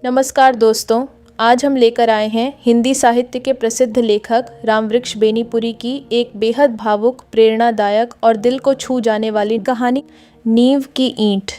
नमस्कार दोस्तों, आज हम लेकर आए हैं हिंदी साहित्य के प्रसिद्ध लेखक रामवृक्ष बेनीपुरी की एक बेहद भावुक, प्रेरणादायक और दिल को छू जाने वाली कहानी, नींव की ईंट।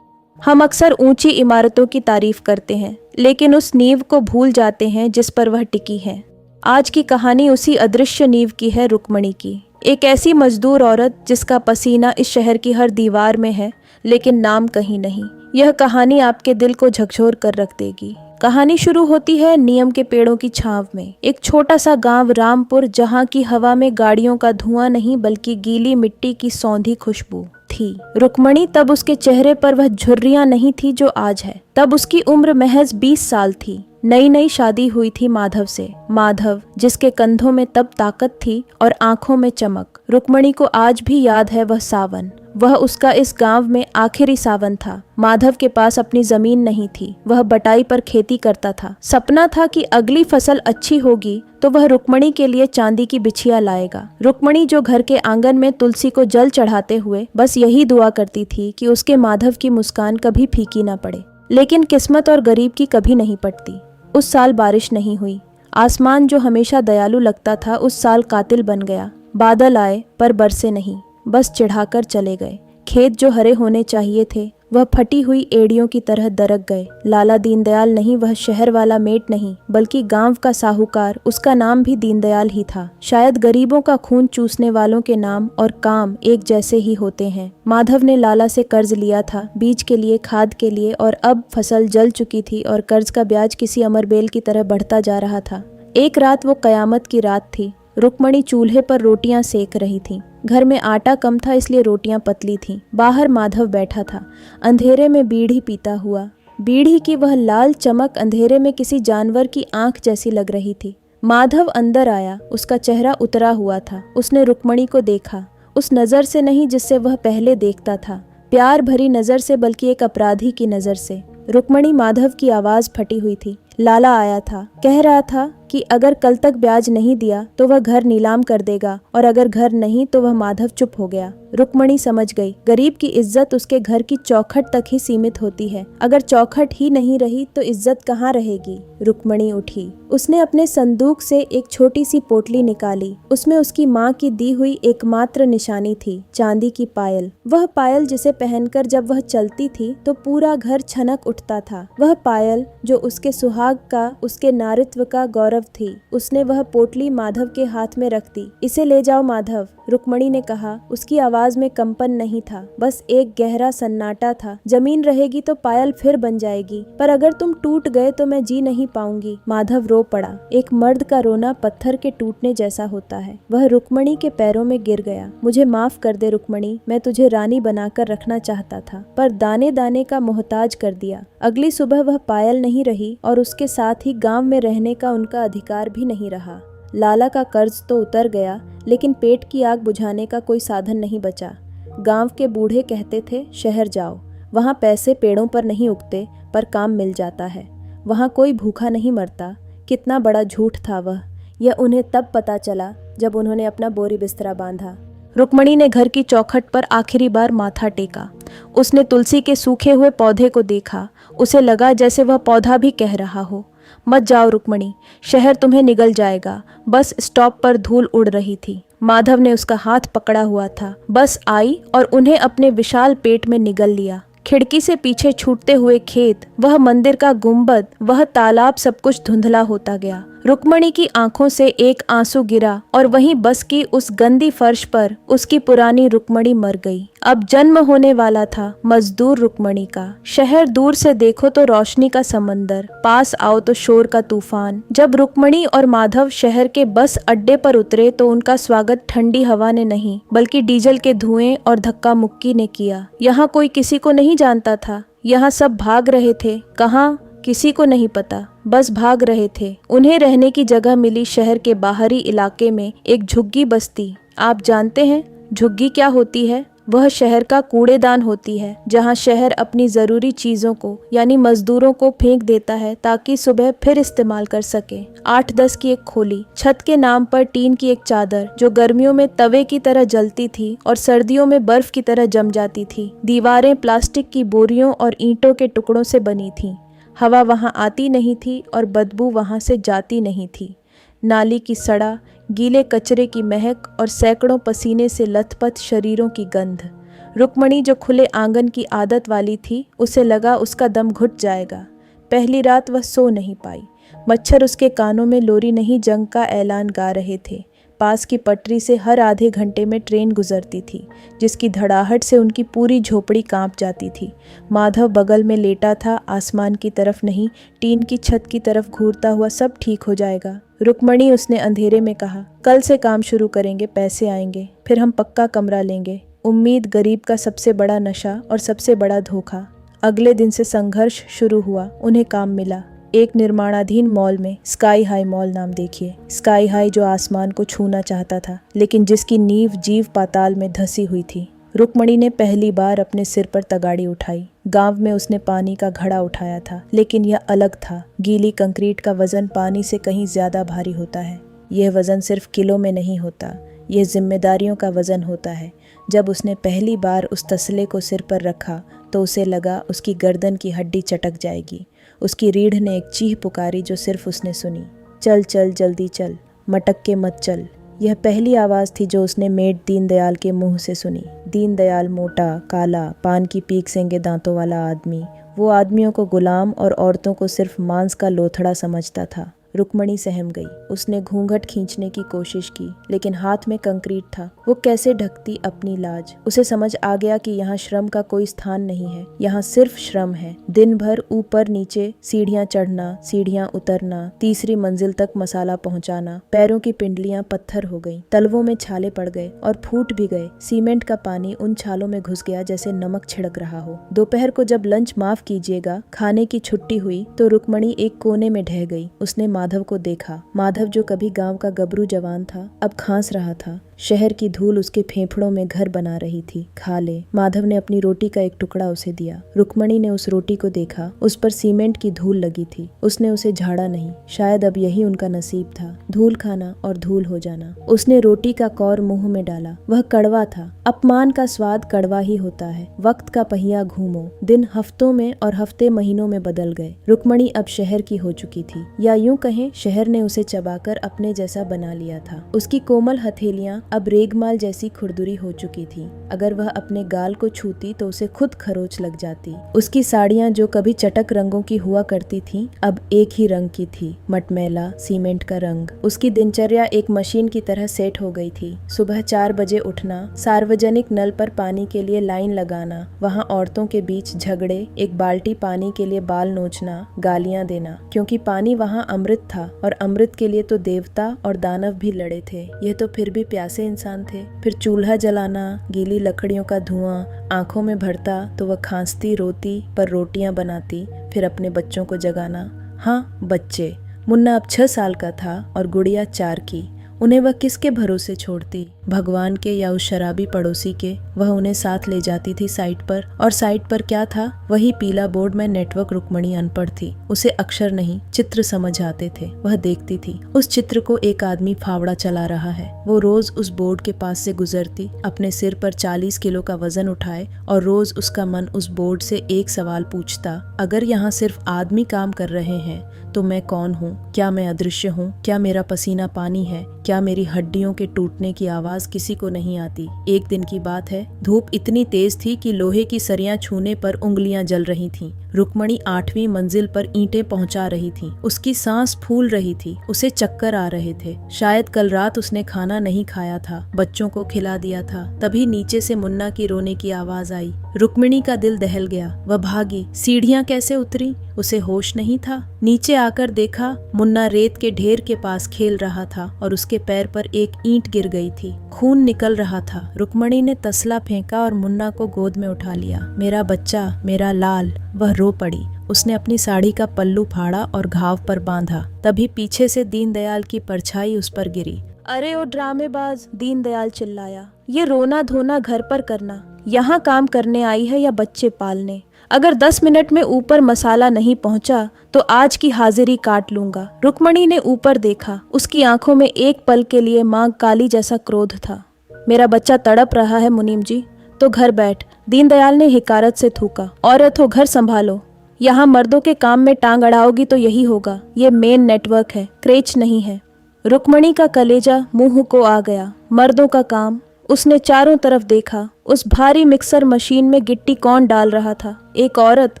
हम अक्सर ऊंची इमारतों की तारीफ करते हैं, लेकिन उस नींव को भूल जाते हैं जिस पर वह टिकी है। आज की कहानी उसी अदृश्य नींव की है, रुक्मणी की। एक ऐसी मजदूर औरत जिसका पसीना इस शहर की हर दीवार में है, लेकिन नाम कहीं नहीं। यह कहानी आपके दिल को झकझोर कर रख देगी। कहानी शुरू होती है नीम के पेड़ों की छांव में। एक छोटा सा गांव रामपुर, जहां की हवा में गाड़ियों का धुआं नहीं बल्कि गीली मिट्टी की सौंधी खुशबू थी। रुक्मणी, तब उसके चेहरे पर वह झुर्रियां नहीं थी जो आज है। तब उसकी उम्र महज 20 साल थी। नई नई शादी हुई थी माधव से। माधव, जिसके कंधों में तब ताकत थी और आंखों में चमक। रुक्मणी को आज भी याद है वह सावन। वह उसका इस गांव में आखिरी सावन था। माधव के पास अपनी जमीन नहीं थी। वह बटाई पर खेती करता था। सपना था कि अगली फसल अच्छी होगी तो वह रुक्मणी के लिए चांदी की बिछिया लाएगा। रुक्मणी, जो घर के आंगन में तुलसी को जल चढ़ाते हुए बस यही दुआ करती थी कि उसके माधव की मुस्कान कभी फीकी न पड़े। लेकिन किस्मत और गरीब की कभी नहीं पटती। उस साल बारिश नहीं हुई। आसमान, जो हमेशा दयालु लगता था, उस साल कातिल बन गया। बादल आए पर बरसे नहीं, बस चिढ़ाकर चले गए। खेत जो हरे होने चाहिए थे, वह फटी हुई एड़ियों की तरह दरक गए। लाला दीनदयाल नहीं, वह शहर वाला मेट नहीं, बल्कि गांव का साहूकार। उसका नाम भी दीनदयाल ही था। शायद गरीबों का खून चूसने वालों के नाम और काम एक जैसे ही होते हैं। माधव ने लाला से कर्ज लिया था, बीज के लिए, खाद के लिए, और अब फसल जल चुकी थी और कर्ज का ब्याज किसी अमरबेल की तरह बढ़ता जा रहा था। एक रात, वो कयामत की रात थी। रुक्मणी चूल्हे पर रोटियां सेक रही थी। घर में आटा कम था, इसलिए रोटियां पतली थीं। बाहर माधव बैठा था, अंधेरे में बीड़ी पीता हुआ। बीड़ी की वह लाल चमक अंधेरे में किसी जानवर की आंख जैसी लग रही थी। माधव अंदर आया। उसका चेहरा उतरा हुआ था। उसने रुक्मणी को देखा, उस नज़र से नहीं जिससे वह पहले देखता था, प्यार भरी नज़र से, बल्कि एक अपराधी की नज़र से। रुक्मणी, माधव की आवाज़ फटी हुई थी। लाला आया था, कह रहा था कि अगर कल तक ब्याज नहीं दिया तो वह घर नीलाम कर देगा, और अगर घर नहीं तो वह। माधव चुप हो गया। रुक्मणी समझ गई, गरीब की इज्जत उसके घर की चौखट तक ही सीमित होती है। अगर चौखट ही नहीं रही तो इज्जत कहाँ रहेगी। रुक्मणी उठी। उसने अपने संदूक से एक छोटी सी पोटली निकाली। उसमें उसकी माँ की दी हुई एकमात्र निशानी थी, चांदी की पायल। वह पायल जिसे पहनकर जब वह चलती थी तो पूरा घर छनक उठता था। वह पायल जो उसके सुहाग का, उसके नारित्व का गौरव थी। उसने वह पोटली माधव के हाथ में रख दी। इसे ले जाओ माधव, रुक्मणी ने कहा। उसकी आवाज में कंपन नहीं था, बस एक गहरा सन्नाटा था। जमीन रहेगी तो पायल फिर बन जाएगी, पर अगर तुम टूट गए तो मैं जी नहीं पाऊंगी। माधव रो पड़ा। एक मर्द का रोना पत्थर के टूटने जैसा होता है। वह रुक्मणी के पैरों में गिर गया। मुझे माफ कर दे रुक्मणी, मैं तुझे रानी बनाकर रखना चाहता था, पर दाने दाने का मोहताज कर दिया। अगली सुबह वह पायल नहीं रही, और उसके साथ ही गांव में रहने का उनका अधिकार भी नहीं रहा। लाला का कर्ज तो उतर गया, लेकिन पेट की आग बुझाने का कोई साधन नहीं बचा। गांव के बूढ़े कहते थे, शहर जाओ, वहाँ पैसे पेड़ों पर नहीं उगते, पर काम मिल जाता है। वहाँ कोई भूखा नहीं मरता। कितना बड़ा झूठ था वह। यह उन्हें तब पता चला जब उन्होंने अपना बोरी बिस्तरा बांधा। रुक्मणी ने घर की चौखट पर आखिरी बार माथा टेका। उसने तुलसी के सूखे हुए पौधे को देखा। उसे लगा जैसे वह पौधा भी कह रहा हो, मत जाओ रुक्मणी, शहर तुम्हें निगल जाएगा। बस स्टॉप पर धूल उड़ रही थी। माधव ने उसका हाथ पकड़ा हुआ था। बस आई और उन्हें अपने विशाल पेट में निगल लिया। खिड़की से पीछे छूटते हुए खेत, वह मंदिर का गुंबद, वह तालाब, सब कुछ धुंधला होता गया। रुक्मणी की आंखों से एक आंसू गिरा, और वहीं बस की उस गंदी फर्श पर उसकी पुरानी रुक्मणी मर गई। अब जन्म होने वाला था मजदूर रुक्मणी का। शहर दूर से देखो तो रोशनी का समंदर, पास आओ तो शोर का तूफान। जब रुक्मणी और माधव शहर के बस अड्डे पर उतरे तो उनका स्वागत ठंडी हवा ने नहीं, बल्कि डीजल के धुएं और धक्का मुक्की ने किया। यहाँ कोई किसी को नहीं जानता था। यहाँ सब भाग रहे थे। कहाँ, किसी को नहीं पता, बस भाग रहे थे। उन्हें रहने की जगह मिली शहर के बाहरी इलाके में एक झुग्गी बस्ती। आप जानते हैं झुग्गी क्या होती है? वह शहर का कूड़ेदान होती है, जहां शहर अपनी जरूरी चीजों को, यानी मजदूरों को फेंक देता है ताकि सुबह फिर इस्तेमाल कर सके। 8-10 की एक खोली, छत के नाम पर टीन की एक चादर जो गर्मियों में तवे की तरह जलती थी और सर्दियों में बर्फ की तरह जम जाती थी। दीवारें प्लास्टिक की बोरियों और ईंटों के टुकड़ों से बनी थीं। हवा वहाँ आती नहीं थी और बदबू वहाँ से जाती नहीं थी। नाली की सड़ा, गीले कचरे की महक और सैकड़ों पसीने से लथपथ शरीरों की गंध। रुक्मणी जो खुले आंगन की आदत वाली थी, उसे लगा उसका दम घुट जाएगा। पहली रात वह सो नहीं पाई। मच्छर उसके कानों में लोरी नहीं जंग का ऐलान गा रहे थे। पास की पटरी से हर आधे घंटे में ट्रेन गुजरती थी, जिसकी धड़ाहट से उनकी पूरी झोपड़ी कांप जाती थी। माधव बगल में लेटा था, आसमान की तरफ नहीं, टीन की छत की तरफ घूरता हुआ। सब ठीक हो जाएगा। रुक्मणी, उसने अंधेरे में कहा, कल से काम शुरू करेंगे, पैसे आएंगे, फिर हम पक्का कमरा लेंगे। उम्मीद गरीब का सबसे बड़ा नशा और सबसे बड़ा धोखा। अगले दिन से संघर्ष शुरू हुआ। उन्हें काम मिला, एक निर्माणाधीन मॉल में, स्काई हाई मॉल नाम देखिए। स्काई हाई जो आसमान को छूना चाहता था, लेकिन जिसकी नींव जीव पाताल में धसी हुई थी। रुक्मणी ने पहली बार अपने सिर पर तगाड़ी उठाई। गांव में उसने पानी का घड़ा उठाया था, लेकिन यह अलग था। गीली कंक्रीट का वजन पानी से कहीं ज्यादा भारी होता है। यह वजन सिर्फ किलो में नहीं होता, यह जिम्मेदारियों का वजन होता है। जब उसने पहली बार उस तसले को सिर पर रखा तो उसे लगा उसकी गर्दन की हड्डी चटक जाएगी। उसकी रीढ़ ने एक चीख पुकारी जो सिर्फ उसने सुनी, चल चल जल्दी चल, मटक के मत चल। यह पहली आवाज़ थी जो उसने मेट दीनदयाल के मुंह से सुनी। दीनदयाल मोटा, काला, पान की पीक सेंगे दांतों वाला आदमी, वो आदमियों को गुलाम और औरतों को सिर्फ मांस का लोथड़ा समझता था। रुक्मणी सहम गई। उसने घूंघट खींचने की कोशिश की, लेकिन हाथ में कंक्रीट था। वो कैसे ढकती अपनी लाज। उसे समझ आ गया कि यहाँ श्रम का कोई स्थान नहीं है, यहाँ सिर्फ श्रम है। दिन भर ऊपर नीचे सीढ़ियाँ चढ़ना, सीढ़ियाँ उतरना, तीसरी मंजिल तक मसाला पहुँचाना। पैरों की पिंडलियाँ पत्थर हो गईं, तलवों में छाले पड़ गए और फूट भी गए। सीमेंट का पानी उन छालों में घुस गया जैसे नमक छिड़क रहा हो। दोपहर को जब लंच, माफ कीजिएगा, खाने की छुट्टी हुई तो रुक्मणी एक कोने में ढह गई। उसने माधव को देखा। माधव जो कभी गांव का गबरू जवान था, अब खांस रहा था। शहर की धूल उसके फेफड़ों में घर बना रही थी। खा ले। माधव ने अपनी रोटी का एक टुकड़ा उसे दिया। रुक्मणी ने उस रोटी को देखा। उस पर सीमेंट की धूल लगी थी। उसने उसे झाड़ा नहीं। शायद अब यही उनका नसीब था, धूल खाना और धूल हो जाना। उसने रोटी का कौर मुंह में डाला। वह कड़वा था। अपमान का स्वाद कड़वा ही होता है। वक्त का पहिया घूमो। दिन हफ्तों में और हफ्ते महीनों में बदल गए। रुक्मणी अब शहर की हो चुकी थी, या यूं कहें शहर ने उसे चबाकर अपने जैसा बना लिया था। उसकी कोमल हथेलियां अब रेगमाल जैसी खुरदुरी हो चुकी थी। अगर वह अपने गाल को छूती तो उसे खुद खरोच लग जाती। उसकी साड़ियां जो कभी चटक रंगों की हुआ करती थीं, अब एक ही रंग की थी, मटमैला सीमेंट का रंग। उसकी दिनचर्या एक मशीन की तरह सेट हो गई थी। सुबह 4 बजे उठना, सार्वजनिक नल पर पानी के लिए लाइन लगाना, वहाँ औरतों के बीच झगड़े, एक बाल्टी पानी के लिए बाल नोचना, गालियां देना, क्योंकि पानी वहाँ अमृत था और अमृत के लिए तो देवता और दानव भी लड़े थे। यह तो फिर भी प्यासे इंसान थे। फिर चूल्हा जलाना, गीली लकड़ियों का धुआं आंखों में भरता तो वह खांसती रोती पर रोटियां बनाती। फिर अपने बच्चों को जगाना। हाँ, बच्चे। मुन्ना अब 6 साल का था और गुड़िया 4 की। उन्हें वह किसके भरोसे छोड़ती, भगवान के या उस शराबी पड़ोसी के। वह उन्हें साथ ले जाती थी साइट पर, और साइट पर क्या था? वही पीला बोर्ड में नेटवर्क। रुक्मणी अनपढ़ थी, उसे अक्षर नहीं चित्र समझ आते थे। वह देखती थी उस चित्र को एक आदमी फावड़ा चला रहा है। वो रोज उस बोर्ड के पास से गुजरती, अपने सिर पर 40 किलो का वजन उठाए, और रोज उसका मन उस बोर्ड से एक सवाल पूछता, अगर यहाँ सिर्फ आदमी काम कर रहे हैं तो मैं कौन हूँ? क्या मैं अदृश्य हूँ? क्या मेरा पसीना पानी है? क्या मेरी हड्डियों के टूटने की आवाज किसी को नहीं आती? एक दिन की बात है, धूप इतनी तेज थी कि लोहे की सरियां छूने पर उंगलियां जल रही थीं। रुक्मणी 8वीं मंजिल पर ईंटें पहुंचा रही थी। उसकी सांस फूल रही थी। उसे चक्कर आ रहे थे। शायद कल रात उसने खाना नहीं खाया था, बच्चों को खिला दिया था। तभी नीचे से मुन्ना की रोने की आवाज आई। रुक्मणी का दिल दहल गया। वह भागी। सीढ़ियां कैसे उतरी उसे होश नहीं था। नीचे आकर देखा, मुन्ना रेत के ढेर के पास खेल रहा था और उसके पैर पर एक ईंट गिर गई थी। खून निकल रहा था। रुक्मणी ने तसला फेंका और मुन्ना को गोद में उठा लिया। मेरा बच्चा, मेरा लाल। वह रो पड़ी। उसने अपनी साड़ी का पल्लू फाड़ा और घाव पर बांधा। तभी पीछे से दीनदयाल की परछाई उस पर गिरी। अरे ओ ड्रामेबाज, दीनदयाल चिल्लाया। ये रोना धोना घर पर करना, यहाँ काम करने आई है या बच्चे पालने? अगर 10 मिनट में ऊपर मसाला नहीं पहुंचा तो आज की हाजिरी काट लूंगा। रुक्मणी ने ऊपर देखा। उसकी आंखों में एक पल के लिए मां काली जैसा क्रोध था। मेरा बच्चा तड़प रहा है मुनीम जी, तो घर बैठ। दीनदयाल ने हिकारत से थूका। औरत हो, घर संभालो। यहाँ मर्दों के काम में टांग अड़ाओगी तो यही होगा। ये मेन नेटवर्क है, क्रेच नहीं है। रुक्मणी का कलेजा मुंह को आ गया। मर्दों का काम। उसने चारों तरफ देखा। उस भारी मिक्सर मशीन में गिट्टी कौन डाल रहा था? एक औरत।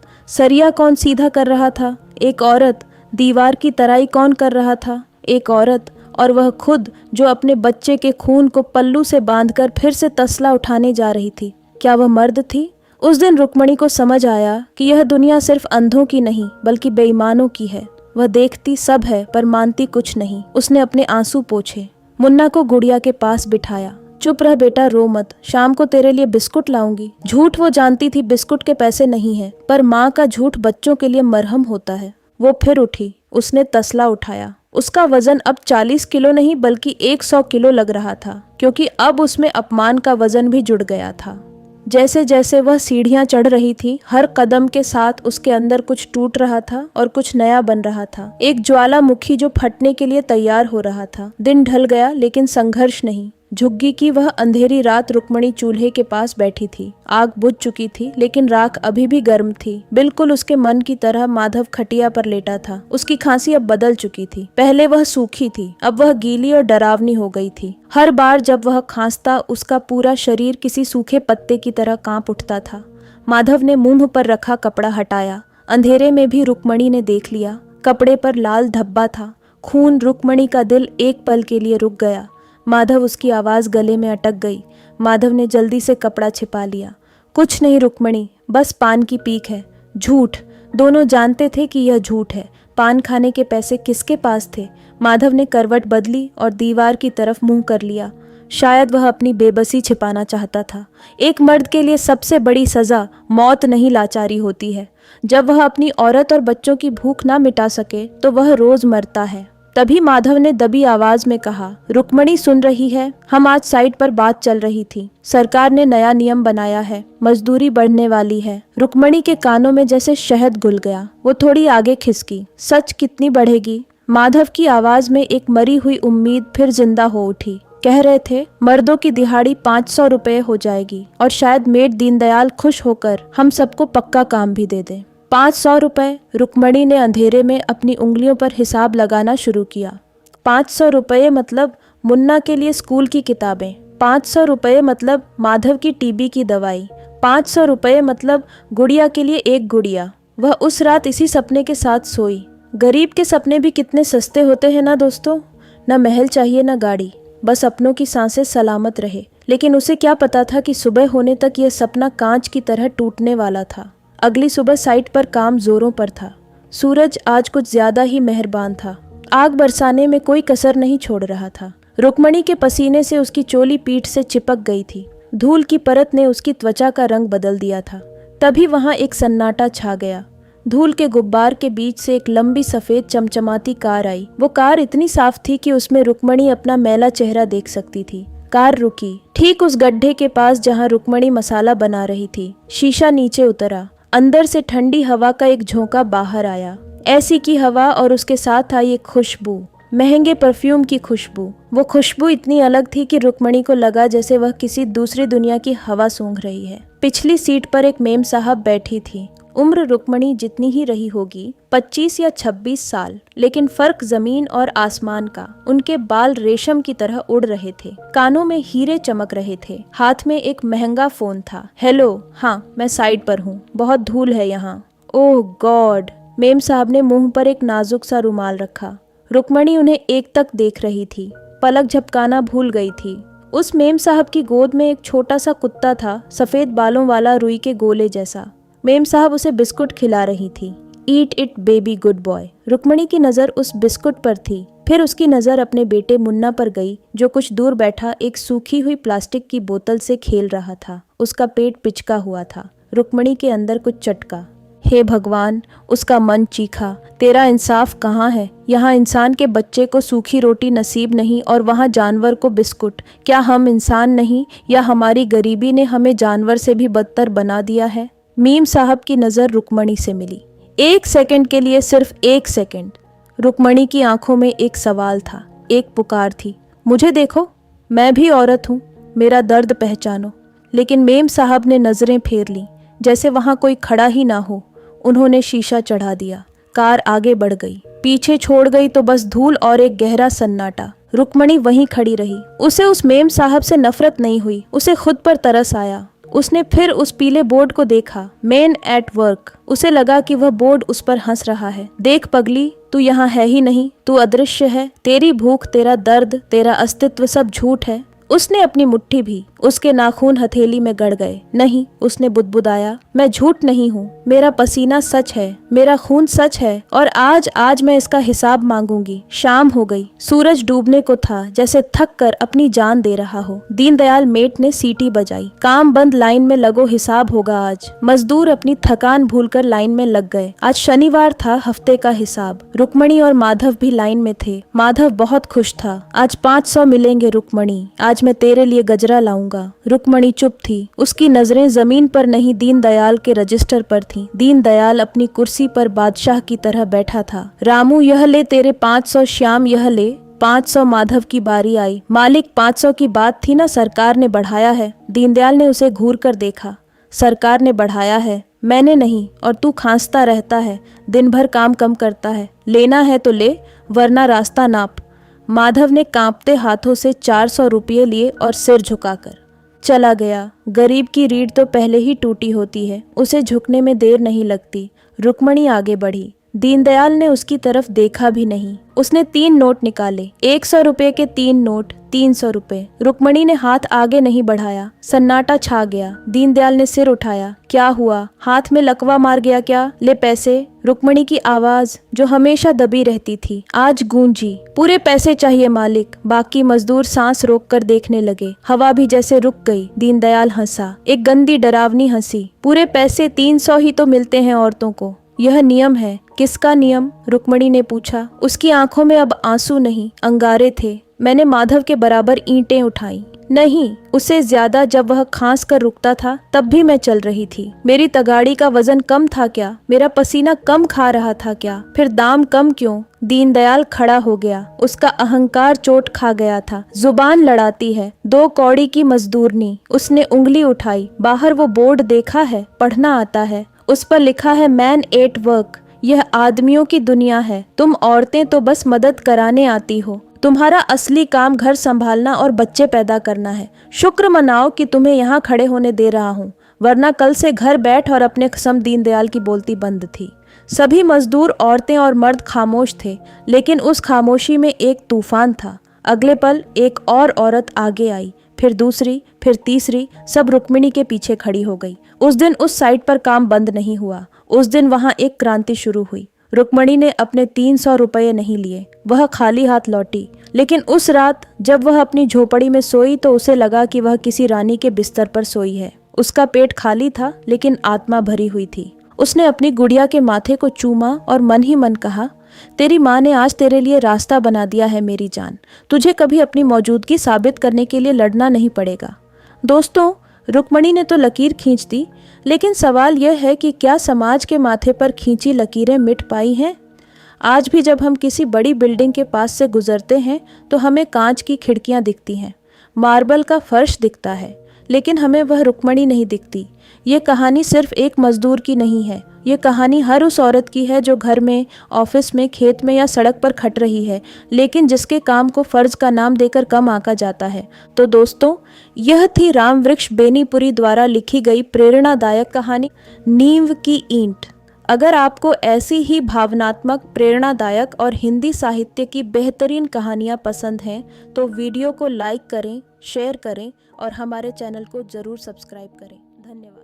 सरिया कौन सीधा कर रहा था? एक औरत। दीवार की तराई कौन कर रहा था? एक औरत। और वह खुद जो अपने बच्चे के खून को पल्लू से बांधकर फिर से तसला उठाने जा रही थी, क्या वह मर्द थी? उस दिन रुक्मणी को समझ आया कि यह दुनिया सिर्फ अंधों की नहीं बल्कि बेईमानों की है। वह देखती सब है पर मानती कुछ नहीं। उसने अपने आंसू पोंछे। मुन्ना को गुड़िया के पास बिठाया। चुप रह बेटा, रो मत, शाम को तेरे लिए बिस्कुट लाऊंगी। झूठ वो जानती थी बिस्कुट के पैसे नहीं है, पर माँ का झूठ बच्चों के लिए मरहम होता है। वो फिर उठी। उसने तसला उठाया। उसका वजन अब 40 किलो नहीं बल्कि 100 किलो लग रहा था, क्योंकि अब उसमें अपमान का वजन भी जुड़ गया था। जैसे जैसे वह सीढ़ियां चढ़ रही थी, हर कदम के साथ उसके अंदर कुछ टूट रहा था और कुछ नया बन रहा था। एक ज्वालामुखी जो फटने के लिए तैयार हो रहा था। दिन ढल गया लेकिन संघर्ष नहीं। झुग्गी की वह अंधेरी रात रुक्मणी चूल्हे के पास बैठी थी। आग बुझ चुकी थी लेकिन राख अभी भी गर्म थी। बिल्कुल उसके मन की तरह माधव खटिया पर लेटा था। उसकी खांसी अब बदल चुकी थी। पहले वह सूखी थी, अब वह गीली और डरावनी हो गई थी। हर बार जब वह खांसता उसका पूरा शरीर किसी सूखे पत्ते की तरह कांप उठता था। माधव ने मुंह पर रखा कपड़ा हटाया। अंधेरे में भी रुक्मणी ने देख लिया। कपड़े पर लाल धब्बा था। खून। रुक्मणी का दिल एक पल के लिए रुक गया। माधव, उसकी आवाज़ गले में अटक गई। माधव ने जल्दी से कपड़ा छिपा लिया। कुछ नहीं रुक्मणी, बस पान की पीक है। झूठ। दोनों जानते थे कि यह झूठ है। पान खाने के पैसे किसके पास थे? माधव ने करवट बदली और दीवार की तरफ मुंह कर लिया। शायद वह अपनी बेबसी छिपाना चाहता था। एक मर्द के लिए सबसे बड़ी सज़ा मौत नहीं, लाचारी होती है। जब वह अपनी औरत और बच्चों की भूख ना मिटा सके तो वह रोज़ मरता है। तभी माधव ने दबी आवाज में कहा, रुक्मणी सुन रही है? हम आज साइट पर बात चल रही थी। सरकार ने नया नियम बनाया है, मजदूरी बढ़ने वाली है। रुक्मणी के कानों में जैसे शहद घुल गया। वो थोड़ी आगे खिसकी। सच कितनी बढ़ेगी? माधव की आवाज में एक मरी हुई उम्मीद फिर जिंदा हो उठी। कह रहे थे मर्दों की दिहाड़ी 500 रुपए हो जाएगी और शायद मेट दीनदयाल खुश होकर हम सबको पक्का काम भी दे दें। 500 रुपए। रुक्मणी ने अंधेरे में अपनी उंगलियों पर हिसाब लगाना शुरू किया। 500 रुपये मतलब मुन्ना के लिए स्कूल की किताबें। 500 रुपये मतलब माधव की टीबी की दवाई। 500 रुपये मतलब गुड़िया के लिए एक गुड़िया। वह उस रात इसी सपने के साथ सोई। गरीब के सपने भी कितने सस्ते होते हैं ना दोस्तों। न महल चाहिए न गाड़ी, बस अपनों की सांसें सलामत रहे। लेकिन उसे क्या पता था कि सुबह होने तक यह सपना कांच की तरह टूटने वाला था। अगली सुबह साइट पर काम जोरों पर था। सूरज आज कुछ ज्यादा ही मेहरबान था। आग बरसाने में कोई कसर नहीं छोड़ रहा था। रुक्मणी के पसीने से उसकी चोली पीठ से चिपक गई थी। धूल की परत ने उसकी त्वचा का रंग बदल दिया था। तभी वहां एक सन्नाटा छा गया। धूल के गुब्बार के बीच से एक लंबी सफेद चमचमाती कार आई। वो कार इतनी साफ थी कि उसमें रुक्मणी अपना मैला चेहरा देख सकती थी। कार रुकी ठीक उस गड्ढे के पास जहां रुक्मणी मसाला बना रही थी। शीशा नीचे उतरा। अंदर से ठंडी हवा का एक झोंका बाहर आया। ऐसी की हवा और उसके साथ आई एक खुशबू, महंगे परफ्यूम की खुशबू। वो खुशबू इतनी अलग थी कि रुक्मणी को लगा जैसे वह किसी दूसरी दुनिया की हवा सूंघ रही है। पिछली सीट पर एक मेम साहब बैठी थी। उम्र रुक्मणी जितनी ही रही होगी, 25 या 26 साल, लेकिन फर्क जमीन और आसमान का। उनके बाल रेशम की तरह उड़ रहे थे। कानों में हीरे चमक रहे थे। हाथ में एक महंगा फोन था। हेलो, हाँ मैं साइड पर हूँ, बहुत धूल है यहाँ। ओह गॉड। मेम साहब ने मुंह पर एक नाजुक सा रुमाल रखा। रुक्मणी उन्हें एक तक देख रही थी। पलक झपकाना भूल गई थी। उस मेम साहब की गोद में एक छोटा सा कुत्ता था, सफेद बालों वाला, रुई के गोले जैसा। मेम साहब उसे बिस्कुट खिला रही थी। Eat it baby good boy. Rukmini की नज़र उस बिस्कुट पर थी। फिर उसकी नज़र अपने बेटे मुन्ना पर गई, जो कुछ दूर बैठा एक सूखी हुई प्लास्टिक की बोतल से खेल रहा था। उसका पेट पिचका हुआ था। रुक्मणी के अंदर कुछ चटका। हे भगवान, उसका मन चीखा, तेरा इंसाफ कहाँ है? यहाँ इंसान के बच्चे को सूखी रोटी नसीब नहीं और वहाँ जानवर को बिस्कुट। क्या हम इंसान नहीं, या हमारी गरीबी ने हमें जानवर से भी बदतर बना दिया है? मीम साहब की नज़र रुक्मणी से मिली। एक सेकंड के लिए, सिर्फ एक सेकंड। रुक्मणी की आंखों में एक सवाल था, एक पुकार थी। मुझे देखो, मैं भी औरत हूँ, मेरा दर्द पहचानो। लेकिन मेम साहब ने नज़रें फेर लीं, जैसे वहाँ कोई खड़ा ही ना हो। उन्होंने शीशा चढ़ा दिया। कार आगे बढ़ गई। पीछे छोड़ गई तो बस धूल और एक गहरा सन्नाटा। रुक्मणी वहीं खड़ी रही। उसे उस मेम साहब से नफरत नहीं हुई, उसे खुद पर तरस आया। उसने फिर उस पीले बोर्ड को देखा, मेन एट वर्क। उसे लगा कि वह बोर्ड उस पर हंस रहा है। देख पगली, तू यहाँ है ही नहीं, तू अदृश्य है। तेरी भूख, तेरा दर्द, तेरा अस्तित्व सब झूठ है। उसने अपनी मुट्ठी भी, उसके नाखून हथेली में गड़ गए। नहीं, उसने बुदबुदाया, मैं झूठ नहीं हूँ। मेरा पसीना सच है, मेरा खून सच है, और आज मैं इसका हिसाब मांगूंगी। शाम हो गई, सूरज डूबने को था, जैसे थक कर अपनी जान दे रहा हो। दीनदयाल मेट ने सीटी बजाई। काम बंद, लाइन में लगो, हिसाब होगा आज। मजदूर अपनी थकान भूलकर लाइन में लग गए। आज शनिवार था, हफ्ते का हिसाब। रुक्मणी और माधव भी लाइन में थे। माधव बहुत खुश था। आज 500 मिलेंगे रुक्मणी, आज मैं तेरे लिए गजरा लाऊंगा। रुक्मणी चुप थी। उसकी नजरें जमीन पर नहीं, दीनदयाल के रजिस्टर पर थीं। दीनदयाल अपनी कुर्सी पर बादशाह की तरह बैठा था। रामू, यह ले तेरे 500, श्याम यह ले 500। माधव की बारी आई। मालिक, 500 की बात थी ना, सरकार ने बढ़ाया है। दीनदयाल ने उसे घूर कर देखा। सरकार ने बढ़ाया है, मैंने नहीं, और तू खांसता रहता है, दिन भर काम कम करता है। लेना है तो ले, वरना रास्ता नाप। माधव ने कांपते हाथों से 400 रुपये लिए और सिर झुकाकर चला गया। गरीब की रीढ़ तो पहले ही टूटी होती है, उसे झुकने में देर नहीं लगती। रुक्मणी आगे बढ़ी। दीनदयाल ने उसकी तरफ देखा भी नहीं। उसने 3 नोट निकाले, 100 रुपए के 3 नोट, 300 रुपए। रुक्मणी ने हाथ आगे नहीं बढ़ाया। सन्नाटा छा गया। दीनदयाल ने सिर उठाया। क्या हुआ, हाथ में लकवा मार गया क्या? ले पैसे। रुक्मणी की आवाज, जो हमेशा दबी रहती थी, आज गूंजी। पूरे पैसे चाहिए मालिक। बाकी मजदूर सांस रोककर देखने लगे। हवा भी जैसे रुक गई। दीनदयाल हंसा, एक गंदी डरावनी हंसी। पूरे पैसे 300 ही तो मिलते हैं औरतों को, यह नियम है। किसका नियम? रुक्मणी ने पूछा। उसकी आंखों में अब आंसू नहीं, अंगारे थे। मैंने माधव के बराबर ईंटें उठाई। नहीं, उससे ज्यादा। जब वह खांस कर रुकता था तब भी मैं चल रही थी। मेरी तगाड़ी का वजन कम था क्या? मेरा पसीना कम खा रहा था क्या? फिर दाम कम क्यों? दीनदयाल खड़ा हो गया। उसका अहंकार चोट खा गया था। जुबान लड़ाती है, 2 कौड़ी की मजदूरनी। उसने उंगली उठाई। बाहर वो बोर्ड देखा है, पढ़ना आता है। उस पर लिखा है, मैन एट वर्क। यह आदमियों की दुनिया है। तुम औरतें तो बस मदद कराने आती हो। तुम्हारा असली काम घर संभालना और बच्चे पैदा करना है। शुक्र मनाओ कि तुम्हें यहाँ खड़े होने दे रहा हूँ, वरना कल से घर बैठ और अपने कसम। दीनदयाल की बोलती बंद थी। सभी मजदूर, औरतें और मर्द खामोश थे, लेकिन उस खामोशी में एक तूफान था। अगले पल एक और औरत आगे आई, फिर दूसरी, फिर तीसरी। सब रुक्मिणी के पीछे खड़ी हो गई। उस दिन उस साइट पर काम बंद नहीं हुआ। उस दिन वहां एक क्रांति शुरू हुई। रुक्मणी ने अपने 300 रुपये नहीं लिए। वह खाली हाथ लौटी। लेकिन उस रात जब वह अपनी झोपड़ी में सोई तो उसे लगा कि वह किसी रानी के बिस्तर पर सोई है। उसका पेट खाली था, लेकिन आत्मा भरी हुई थी। उसने अपनी गुड़िया के माथे को चूमा और मन ही मन कहा, तेरी माँ ने आज तेरे लिए रास्ता बना दिया है मेरी जान। तुझे कभी अपनी मौजूदगी साबित करने के लिए लड़ना नहीं पड़ेगा। दोस्तों, रुक्मणी ने तो लकीर खींच दी, लेकिन सवाल यह है कि क्या समाज के माथे पर खींची लकीरें मिट पाई हैं? आज भी जब हम किसी बड़ी बिल्डिंग के पास से गुजरते हैं तो हमें कांच की खिड़कियां दिखती हैं, मार्बल का फर्श दिखता है, लेकिन हमें वह रुक्मणी नहीं दिखती। ये कहानी सिर्फ एक मजदूर की नहीं है। ये कहानी हर उस औरत की है जो घर में, ऑफिस में, खेत में या सड़क पर खट रही है, लेकिन जिसके काम को फर्ज का नाम देकर कम आंका जाता है। तो दोस्तों, यह थी रामवृक्ष बेनीपुरी द्वारा लिखी गई प्रेरणादायक कहानी, नींव की ईंट। अगर आपको ऐसी ही भावनात्मक, प्रेरणादायक और हिंदी साहित्य की बेहतरीन कहानियाँ पसंद हैं तो वीडियो को लाइक करें, शेयर करें और हमारे चैनल को ज़रूर सब्सक्राइब करें। धन्यवाद।